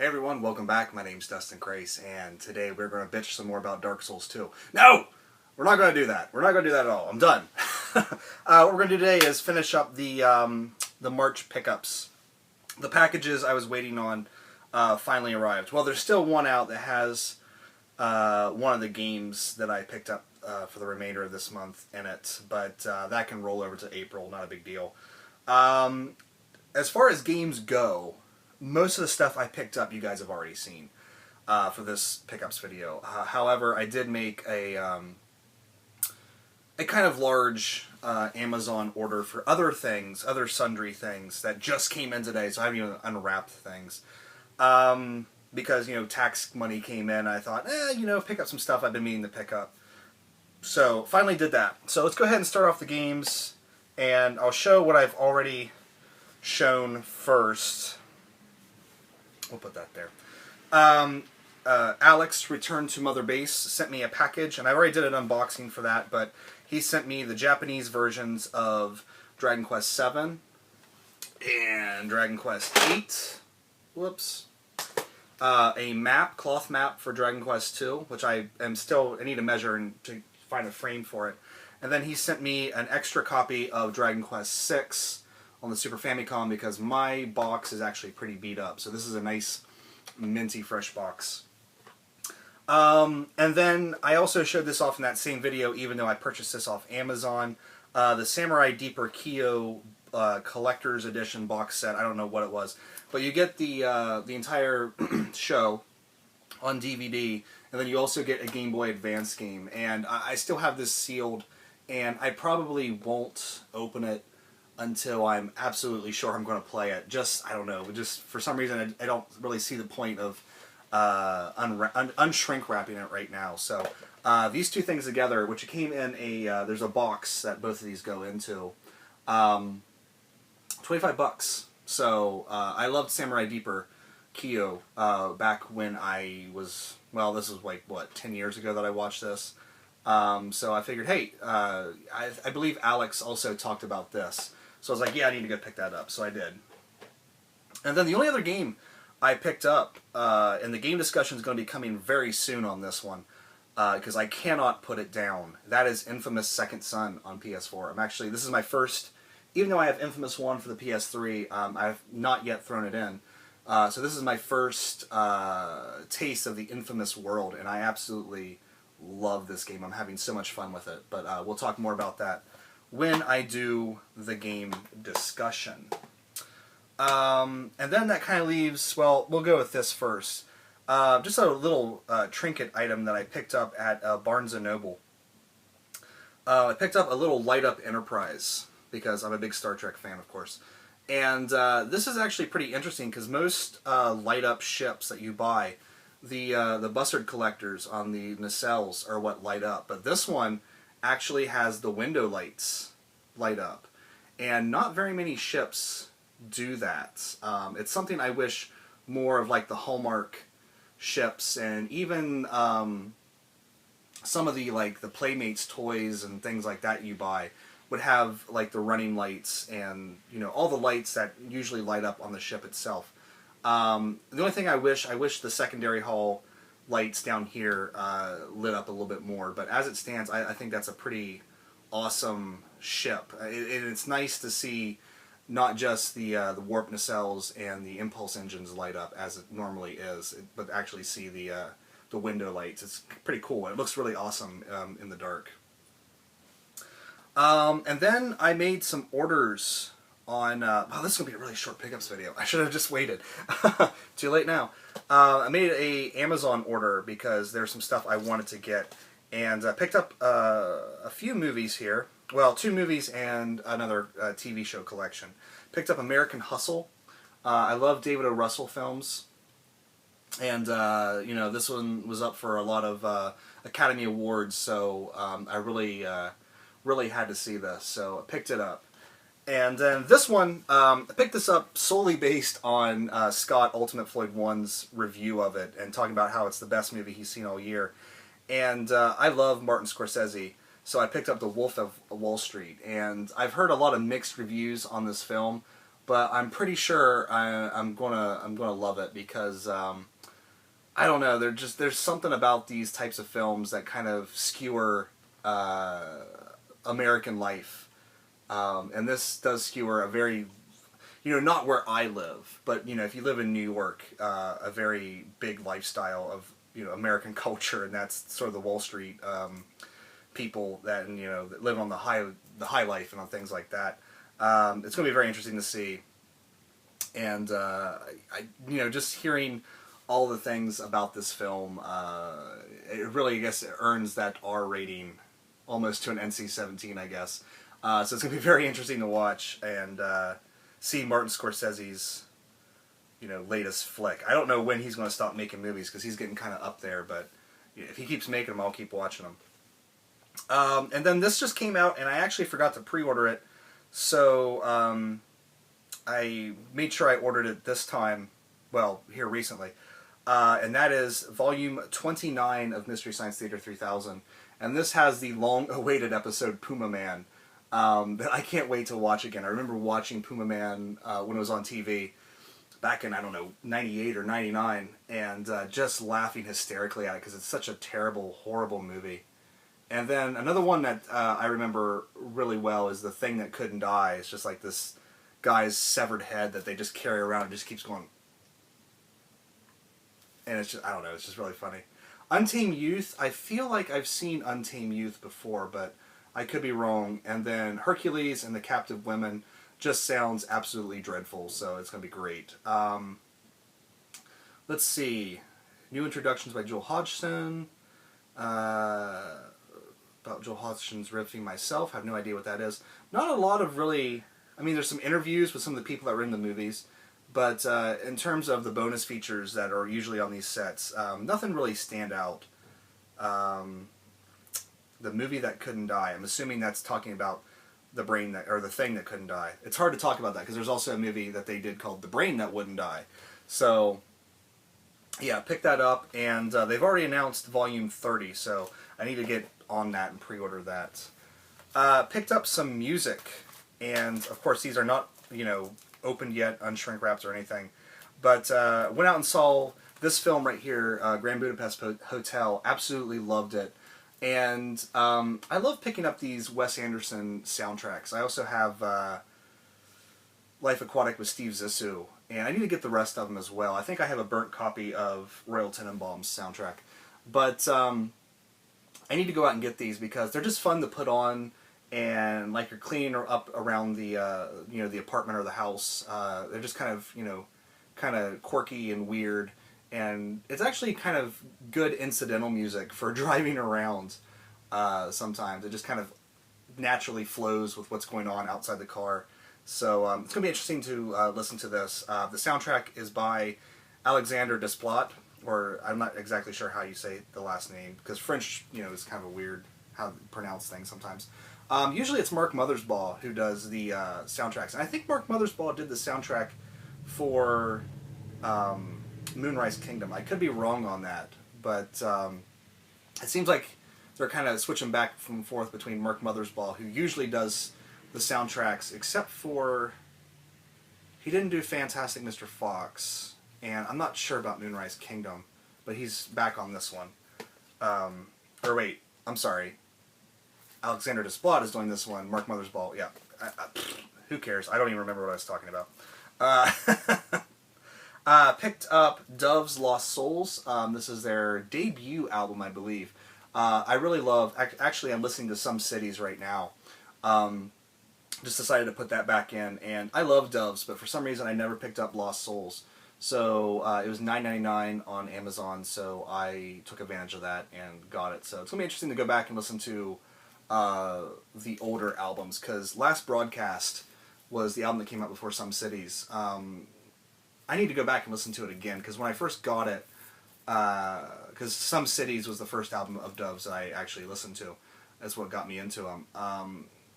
Hey everyone, welcome back. My name's Dustin Crace, and today we're going to bitch some more about Dark Souls 2. No! We're not going to do that. We're not going to do that at all. I'm done. What we're going to do today is finish up the March pickups. The packages I was waiting on finally arrived. Well, there's still one out that has one of the games that I picked up for the remainder of this month in it, but that can roll over to April, not a big deal. As far as games go, most of the stuff I picked up you guys have already seen for this pickups video. However, I did make a kind of large Amazon order for other things, other sundry things that just came in today, so I haven't even unwrapped things. Because, tax money came in, I thought, pick up some stuff I've been meaning to pick up. So, finally did that. So let's go ahead and start off the games, and I'll show what I've already shown first. We'll put that there. Alex, Return to Mother Base, sent me a package, and I already did an unboxing for that, but he sent me the Japanese versions of Dragon Quest VII and Dragon Quest VIII. Whoops. A map, cloth map for Dragon Quest II, which I need to measure and to find a frame for it. And then he sent me an extra copy of Dragon Quest VI on the Super Famicom because my box is actually pretty beat up. So this is a nice, minty, fresh box. And then I also showed this off in that same video, even though I purchased this off Amazon. The Samurai Deeper Kyo Collector's Edition box set. I don't know what it was. But you get the entire show on DVD, and then you also get a Game Boy Advance game. And I still have this sealed, and I probably won't open it until I'm absolutely sure I'm going to play it. I don't know, just for some reason I don't really see the point of unshrink wrapping it right now. So these two things together, which came in there's a box that both of these go into, $25. So I loved Samurai Deeper Kyo back when I was, this was like, 10 years ago that I watched this. So I figured, hey, I believe Alex also talked about this. So I was like, yeah, I need to go pick that up. So I did. And then the only other game I picked up, and the game discussion is going to be coming very soon on this one, because I cannot put it down. That is Infamous Second Son on PS4. This is my first, even though I have Infamous 1 for the PS3, I've not yet thrown it in. So this is my first taste of the Infamous world, and I absolutely love this game. I'm having so much fun with it, but we'll talk more about that when I do the game discussion. And then that kind of leaves, we'll go with this first. Just a little trinket item that I picked up at Barnes & Noble. I picked up a little light-up Enterprise, because I'm a big Star Trek fan, of course. And this is actually pretty interesting, because most light-up ships that you buy, the Bussard collectors on the nacelles are what light up. But this one actually has the window lights light up. And not very many ships do that. It's something I wish more of like the Hallmark ships and even some of the the Playmates toys and things like that you buy would have like the running lights and all the lights that usually light up on the ship itself. The only thing I wish the secondary hull lights down here lit up a little bit more, but as it stands, I think that's a pretty awesome ship. It's nice to see not just the warp nacelles and the impulse engines light up as it normally is, but actually see the window lights. It's pretty cool. It looks really awesome in the dark. And then I made some orders on, this is going to be a really short pickups video. I should have just waited. Too late now. I made a Amazon order because there's some stuff I wanted to get. And I picked up a few movies here. Well, 2 movies and another TV show collection. Picked up American Hustle. I love David O. Russell films. And, this one was up for a lot of Academy Awards, so I really had to see this. So I picked it up. And then this one, I picked this up solely based on Scott Ultimate Floyd 1's review of it and talking about how it's the best movie he's seen all year. And I love Martin Scorsese, so I picked up The Wolf of Wall Street. And I've heard a lot of mixed reviews on this film. but I'm pretty sure I'm gonna love it because I don't know. There's something about these types of films that kind of skewer American life, and this does skewer a very, not where I live, but if you live in New York, a very big lifestyle of American culture, and that's sort of the Wall Street people that that live on the high life and on things like that. It's going to be very interesting to see, and just hearing all the things about this film, it really, I guess, it earns that R rating, almost to an NC-17, I guess. So it's going to be very interesting to watch and see Martin Scorsese's, latest flick. I don't know when he's going to stop making movies because he's getting kind of up there, but if he keeps making them, I'll keep watching them. And then this just came out, and I actually forgot to pre-order it, so I made sure I ordered it this time, well, here recently. And that is Volume 29 of Mystery Science Theater 3000. And this has the long-awaited episode Puma Man that I can't wait to watch again. I remember watching Puma Man when it was on TV back in, I don't know, 98 or 99, and just laughing hysterically at it because it's such a terrible, horrible movie. And then another one that I remember really well is The Thing That Couldn't Die. It's just like this guy's severed head that they just carry around and just keeps going. And it's just, I don't know, it's just really funny. Untamed Youth, I feel like I've seen Untamed Youth before, but I could be wrong. And then Hercules and the Captive Women just sounds absolutely dreadful, so it's going to be great. Let's see. New introductions by Joel Hodgson. About Joel Hodgson's riffing myself. I have no idea what that is. Not a lot of really... I mean, there's some interviews with some of the people that were in the movies, but in terms of the bonus features that are usually on these sets, nothing really stand out. The Movie That Couldn't Die. I'm assuming that's talking about the brain that, or the thing that couldn't die. It's hard to talk about that because there's also a movie that they did called The Brain That Wouldn't Die. So, yeah, pick that up, and they've already announced Volume 30, so I need to get on that and pre-order that. Picked up some music, and of course these are not, opened yet, unshrink wrapped or anything, but went out and saw this film right here, Grand Budapest Hotel. Absolutely loved it. And I love picking up these Wes Anderson soundtracks. I also have Life Aquatic with Steve Zissou, and I need to get the rest of them as well. I think I have a burnt copy of Royal Tenenbaum's soundtrack. But I need to go out and get these because they're just fun to put on, and like you're cleaning up around the the apartment or the house. They're just kind of quirky and weird, and it's actually kind of good incidental music for driving around. Sometimes it just kind of naturally flows with what's going on outside the car. So it's going to be interesting to listen to this. The soundtrack is by Alexander Desplat, or I'm not exactly sure how you say the last name, because French, is kind of a weird how to pronounce things sometimes. Usually it's Mark Mothersbaugh who does the soundtracks, and I think Mark Mothersbaugh did the soundtrack for Moonrise Kingdom. I could be wrong on that, but it seems like they're kind of switching back and forth between Mark Mothersbaugh, who usually does the soundtracks, except for he didn't do Fantastic Mr. Fox, and I'm not sure about Moonrise Kingdom, but he's back on this one. Or wait, I'm sorry. Alexander Desplat is doing this one. Mark Mothersbaugh, yeah. Who cares? I don't even remember what I was talking about. Picked up Dove's Lost Souls. This is their debut album, I believe. I really love... Actually, I'm listening to Some Cities right now. Just decided to put that back in. And I love Doves, but for some reason I never picked up Lost Souls. So it was $9.99 on Amazon, so I took advantage of that and got it. So it's going to be interesting to go back and listen to the older albums, because Last Broadcast was the album that came out before Some Cities. I need to go back and listen to it again, because when I first got it, because Some Cities was the first album of Doves that I actually listened to. That's what got me into them.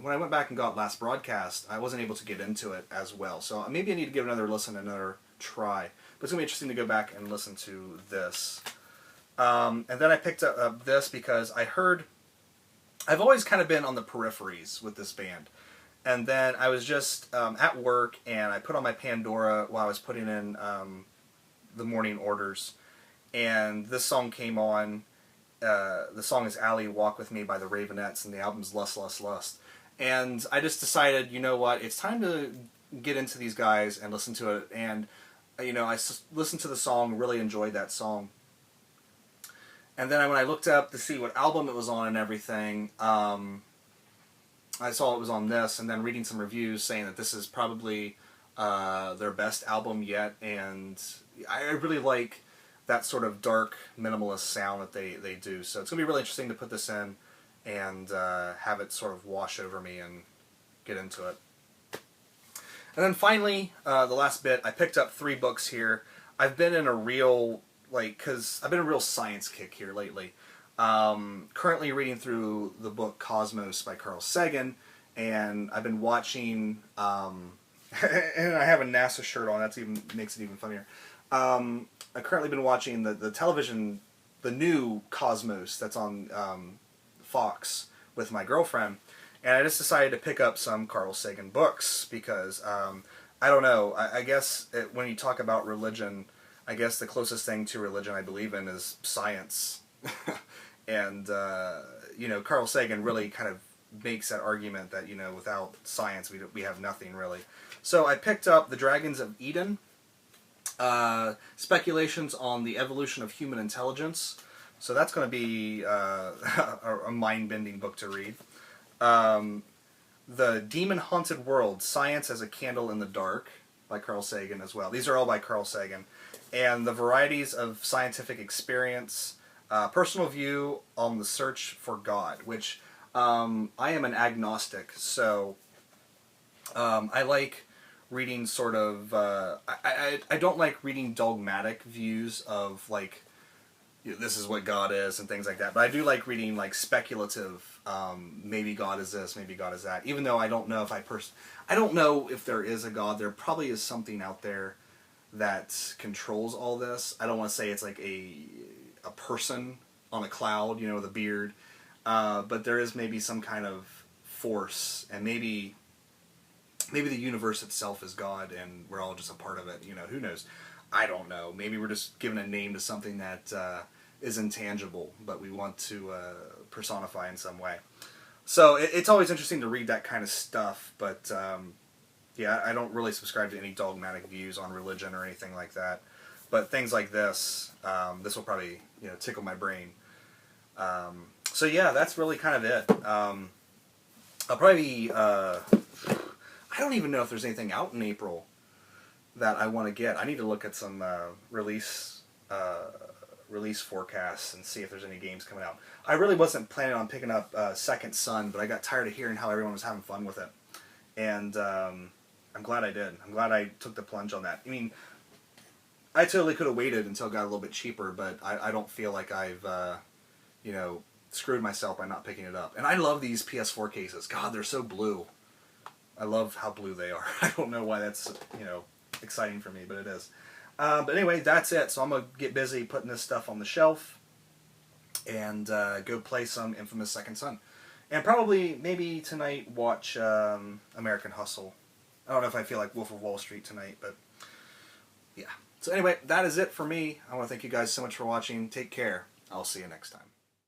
When I went back and got Last Broadcast, I wasn't able to get into it as well. So maybe I need to give another listen, another try. But it's going to be interesting to go back and listen to this. And then I picked up this because I heard... I've always kind of been on the peripheries with this band. And then I was just at work, and I put on my Pandora while I was putting in the morning orders, and this song came on. The song is "Ally Walk With Me" by the Ravenettes, and the album's "Lust, Lust, Lust." And I just decided, you know what, it's time to get into these guys and listen to it. And I listened to the song, really enjoyed that song. And then when I looked up to see what album it was on and everything, I saw it was on this, and then reading some reviews saying that this is probably their best album yet, and I really like that sort of dark, minimalist sound that they do. So it's going to be really interesting to put this in and have it sort of wash over me and get into it. And then finally, the last bit, I picked up 3 books here. I've been in a real, because I've been in a real science kick here lately. Currently reading through the book Cosmos by Carl Sagan, and I've been watching, and I have a NASA shirt on, that makes it even funnier. I've currently been watching the television, the new Cosmos that's on Fox with my girlfriend, and I just decided to pick up some Carl Sagan books because, I don't know, I guess when you talk about religion, I guess the closest thing to religion I believe in is science. And, Carl Sagan really kind of makes that argument that, without science we have nothing really. So I picked up The Dragons of Eden, speculations on the evolution of human intelligence. So that's going to be a mind-bending book to read. The Demon-Haunted World, Science as a Candle in the Dark by Carl Sagan as well. These are all by Carl Sagan. And The Varieties of Scientific Experience, Personal View on the Search for God, which I am an agnostic, so I like reading sort of, I don't like reading dogmatic views of, this is what God is and things like that, but I do like reading, speculative, maybe God is this, maybe God is that, even though I don't know if I don't know if there is a God. There probably is something out there that controls all this. I don't want to say it's like a person on a cloud, with a beard, but there is maybe some kind of force, and maybe the universe itself is God, and we're all just a part of it. Who knows? I don't know. Maybe we're just giving a name to something that is intangible, but we want to personify in some way. So it's always interesting to read that kind of stuff, but yeah, I don't really subscribe to any dogmatic views on religion or anything like that. But things like this, this will probably tickle my brain. So yeah, that's really kind of it. I'll probably I don't even know if there's anything out in April that I want to get. I need to look at some release forecasts and see if there's any games coming out. I really wasn't planning on picking up Second Son, but I got tired of hearing how everyone was having fun with it, and I'm glad I did. I'm glad I took the plunge on that. I mean, I totally could have waited until it got a little bit cheaper, but I don't feel like I've screwed myself by not picking it up. And I love these PS4 cases. God, they're so blue. I love how blue they are. I don't know why that's exciting for me, but it is. But anyway, that's it. So I'm going to get busy putting this stuff on the shelf and go play some Infamous Second Son. And probably, maybe tonight, watch American Hustle. I don't know if I feel like Wolf of Wall Street tonight, but yeah. So anyway, that is it for me. I want to thank you guys so much for watching. Take care. I'll see you next time.